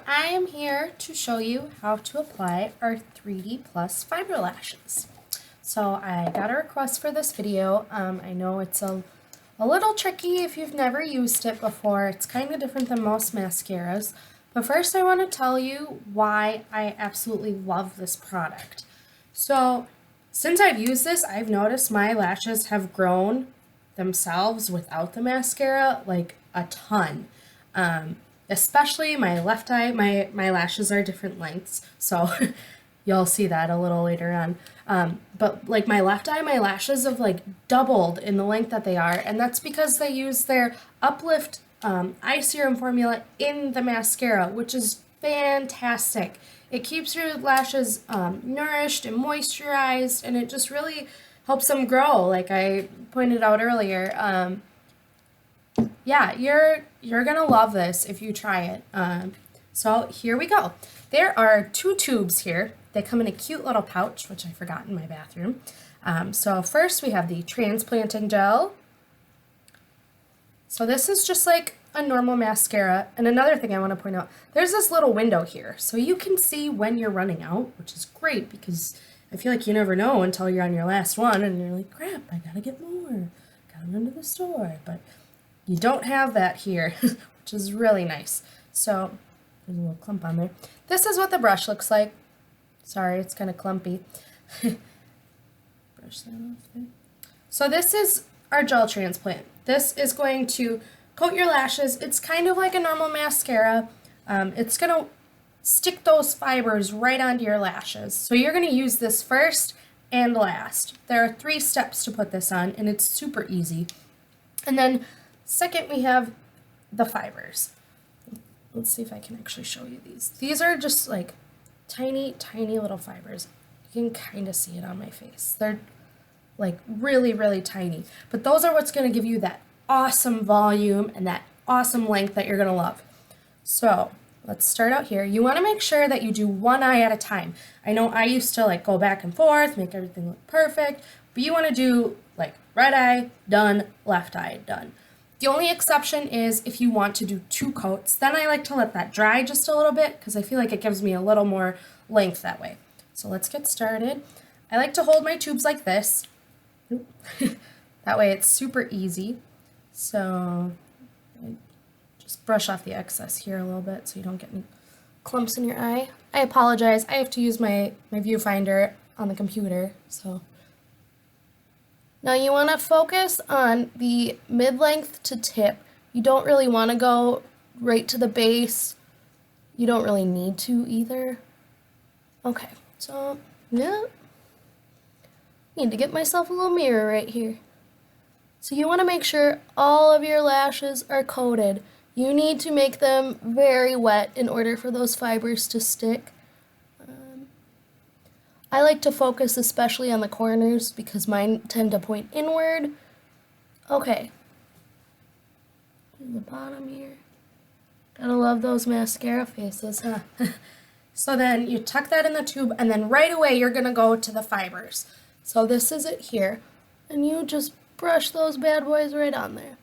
I am here to show you how to apply our 3D Plus fiber lashes. So I got a request for this video. I know it's a little tricky if you've never used it before. It's kind of different than most mascaras. But first I want to tell you why I absolutely love this product. So since I've used this, I've noticed my lashes have grown themselves without the mascara like a ton. Especially my left eye, my lashes are different lengths, so you'll see that a little later on. But like my left eye, my lashes have like doubled in the length that they are, and that's because they use their Uplift eye serum formula in the mascara, which is fantastic. It keeps your lashes nourished and moisturized, and it just really helps them grow, like I pointed out earlier. Yeah, you're gonna love this if you try it. So here we go. There are 2 tubes here. They come in a cute little pouch, which I forgot in my bathroom. So first we have the transplanting gel. So this is just like a normal mascara. And another thing I want to point out, there's this little window here. So you can see when you're running out, which is great because I feel like you never know until you're on your last one and you're like, crap, I gotta get more. Gotta run to the store. But you don't have that here, which is really nice. So there's a little clump on there. This is what the brush looks like. Sorry, it's kind of clumpy. Brush that off there. So this is our gel transplant. This is going to coat your lashes. It's kind of like a normal mascara. It's going to stick those fibers right onto your lashes. So you're going to use this first and last. There are 3 steps to put this on, and it's super easy. And then second, we have the fibers. Let's see if I can actually show you these. These are just like tiny, tiny little fibers. You can kind of see it on my face. They're like really, really tiny. But those are what's going to give you that awesome volume and that awesome length that you're going to love. So let's start out here. You want to make sure that you do one eye at a time. I know I used to like go back and forth, make everything look perfect, but you want to do like right eye, done, left eye, done. The only exception is if you want to do 2 coats, then I like to let that dry just a little bit because I feel like it gives me a little more length that way. So let's get started. I like to hold my tubes like this. That way it's super easy. So I just brush off the excess here a little bit so you don't get any clumps in your eye. I apologize. I have to use my viewfinder on the computer, so. Now you want to focus on the mid-length to tip. You don't really want to go right to the base. You don't really need to either. Okay, so yeah. Need to get myself a little mirror right here. So you want to make sure all of your lashes are coated. You need to make them very wet in order for those fibers to stick. I like to focus especially on the corners because mine tend to point inward. Okay. The bottom here. Gotta love those mascara faces, huh? So then you tuck that in the tube and then right away you're gonna go to the fibers. So this is it here. And you just brush those bad boys right on there.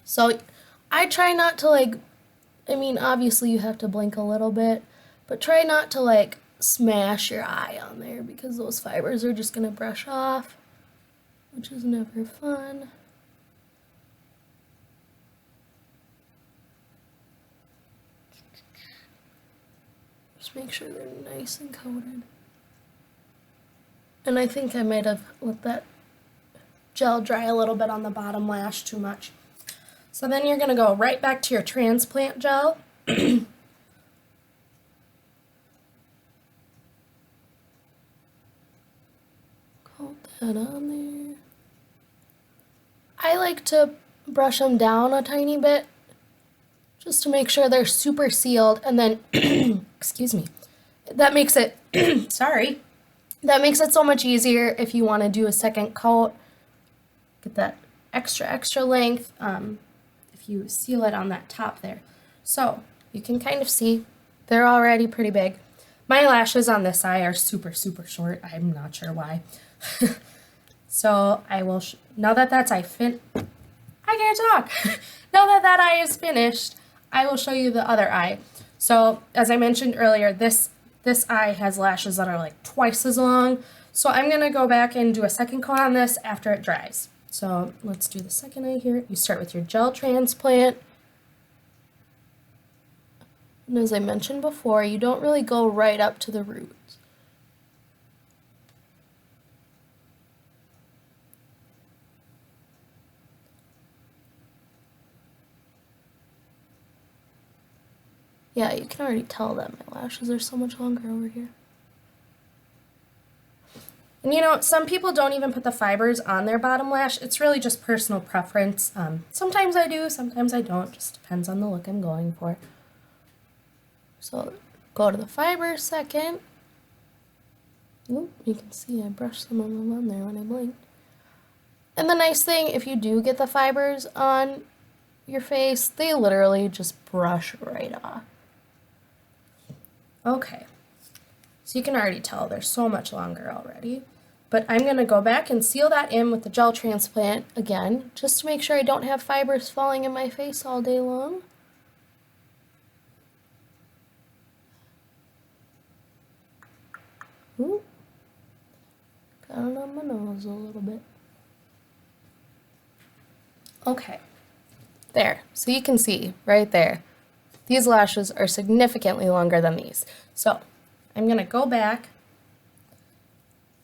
So I try not to obviously you have to blink a little bit, but try not to smash your eye on there because those fibers are just gonna brush off, which is never fun. Just make sure they're nice and coated. And I think I might have let that gel dry a little bit on the bottom lash too much. So then you're gonna go right back to your transplant gel. Coat that on there. I like to brush them down a tiny bit just to make sure they're super sealed, and then excuse me, that makes it sorry, that makes it so much easier if you want to do a second coat. Get that extra length if you seal it on that top there. So you can kind of see they're already pretty big. My lashes on this eye are super short. I'm not sure why. So I will, now that that's I can't talk. Now that that eye is finished, I will show you the other eye. So as I mentioned earlier, this eye has lashes that are like twice as long. So I'm going to go back and do a second coat on this after it dries. So let's do the second eye here. You start with your gel transplant. And as I mentioned before, you don't really go right up to the roots. Yeah, you can already tell that my lashes are so much longer over here. And you know, some people don't even put the fibers on their bottom lash. It's really just personal preference. Sometimes I do, sometimes I don't. Just depends on the look I'm going for. So go to the fibers second. Ooh, you can see I brushed some of them on there when I blinked. And the nice thing, if you do get the fibers on your face, they literally just brush right off. Okay, so you can already tell they're so much longer already. But I'm going to go back and seal that in with the gel transplant again, just to make sure I don't have fibers falling in my face all day long. Ooh. Got it on my nose a little bit. Okay, there. So you can see right there, these lashes are significantly longer than these. So I'm going to go back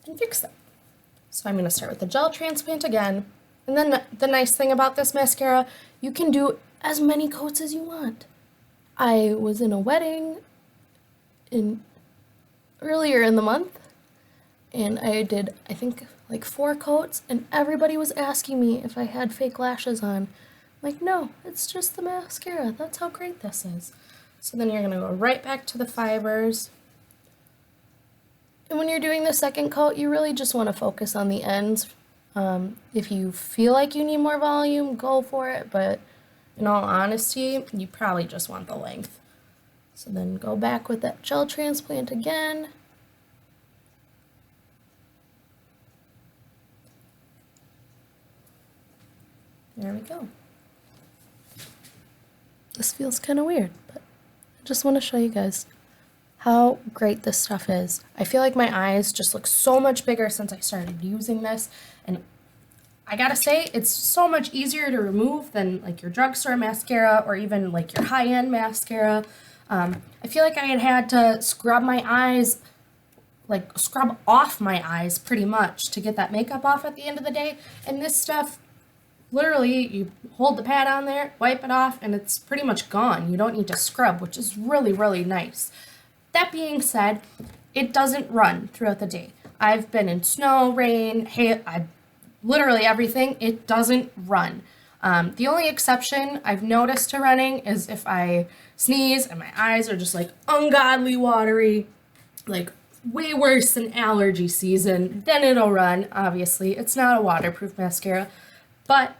and fix them. So I'm going to start with the gel transplant again. And then the nice thing about this mascara, you can do as many coats as you want. I was in a wedding earlier in the month, and I did, I think, like 4 coats, and everybody was asking me if I had fake lashes on. I'm like, no, it's just the mascara. That's how great this is. So then you're going to go right back to the fibers. And when you're doing the second coat, you really just want to focus on the ends. If you feel like you need more volume, go for it, but in all honesty, you probably just want the length. So then go back with that gel transplant again. There we go. This feels kind of weird, but I just want to show you guys how great this stuff is. I feel like my eyes just look so much bigger since I started using this, and I gotta say, it's so much easier to remove than like your drugstore mascara or even like your high-end mascara. I feel like I had to scrub my eyes, like scrub off my eyes pretty much to get that makeup off at the end of the day, and this stuff, literally, you hold the pad on there, wipe it off, and it's pretty much gone. You don't need to scrub, which is really, really nice. That being said, it doesn't run throughout the day. I've been in snow, rain, hail, literally everything. It doesn't run. The only exception I've noticed to running is if I sneeze and my eyes are just like ungodly watery, like way worse than allergy season, then it'll run, obviously. It's not a waterproof mascara, but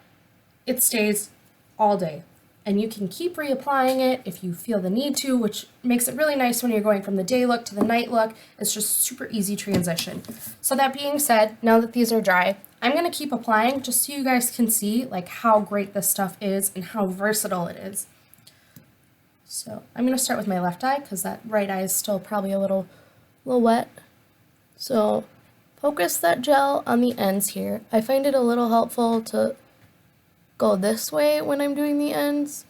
it stays all day. And you can keep reapplying it if you feel the need to, which makes it really nice when you're going from the day look to the night look. It's just super easy transition. So that being said, now that these are dry, I'm going to keep applying just so you guys can see like how great this stuff is and how versatile it is. So I'm going to start with my left eye because that right eye is still probably a little wet. So focus that gel on the ends here. I find it a little helpful to go this way when I'm doing the ends,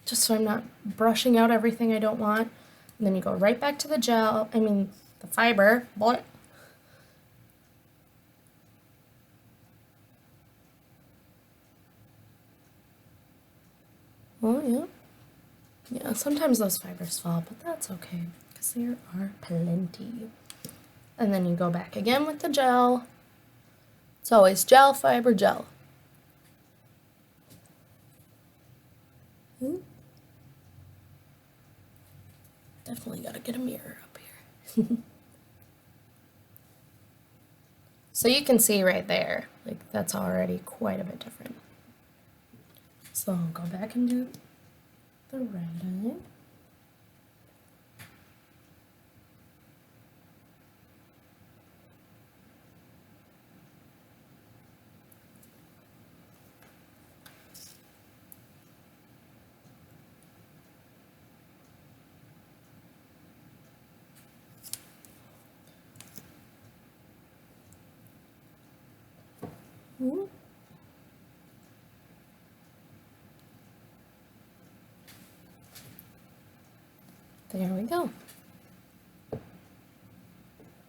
just so I'm not brushing out everything I don't want. And then you go right back to the gel, the fiber. Well, yeah. Yeah, sometimes those fibers fall, but that's okay, because there are plenty. And then you go back again with the gel. It's always gel, fiber, gel. Definitely gotta get a mirror up here. So you can see right there, like that's already quite a bit different. So I'll go back and do the right eye. Ooh. There we go.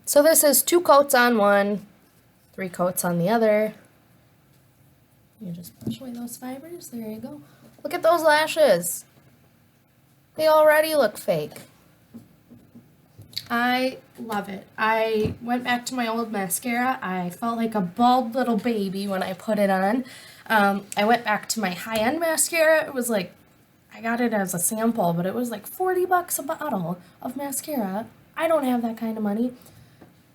So this is 2 coats on one, 3 coats on the other. You just push away those fibers. There you go. Look at those lashes. They already look fake. I love it. I went back to my old mascara. I felt like a bald little baby when I put it on. I went back to my high-end mascara. It was like, I got it as a sample, but it was like $40 a bottle of mascara. I don't have that kind of money.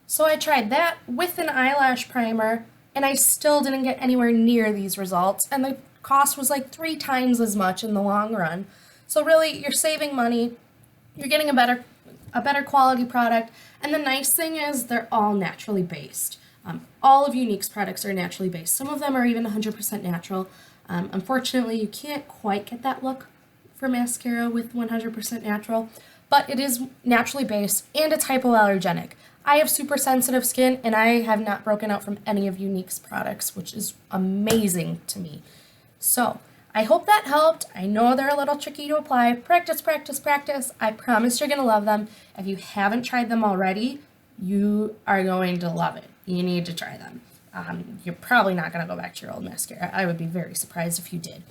So I tried that with an eyelash primer, and I still didn't get anywhere near these results, and the cost was like 3 times as much in the long run. So really, you're saving money, you're getting a better quality product, and the nice thing is they're all naturally based. All of Younique's products are naturally based. Some of them are even 100% natural. Unfortunately, you can't quite get that look for mascara with 100% natural, but it is naturally based, and it's hypoallergenic. I have super sensitive skin, and I have not broken out from any of Younique's products, which is amazing to me. So, I hope that helped. I know they're a little tricky to apply. Practice, practice, practice. I promise you're going to love them. If you haven't tried them already, you are going to love it. You need to try them. You're probably not going to go back to your old mascara. I would be very surprised if you did.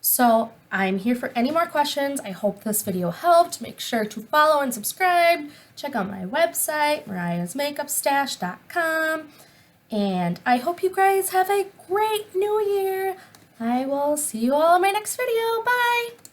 So I'm here for any more questions. I hope this video helped. Make sure to follow and subscribe. Check out my website, mariahsmakeupstash.com. And I hope you guys have a great new year. I will see you all in my next video. Bye!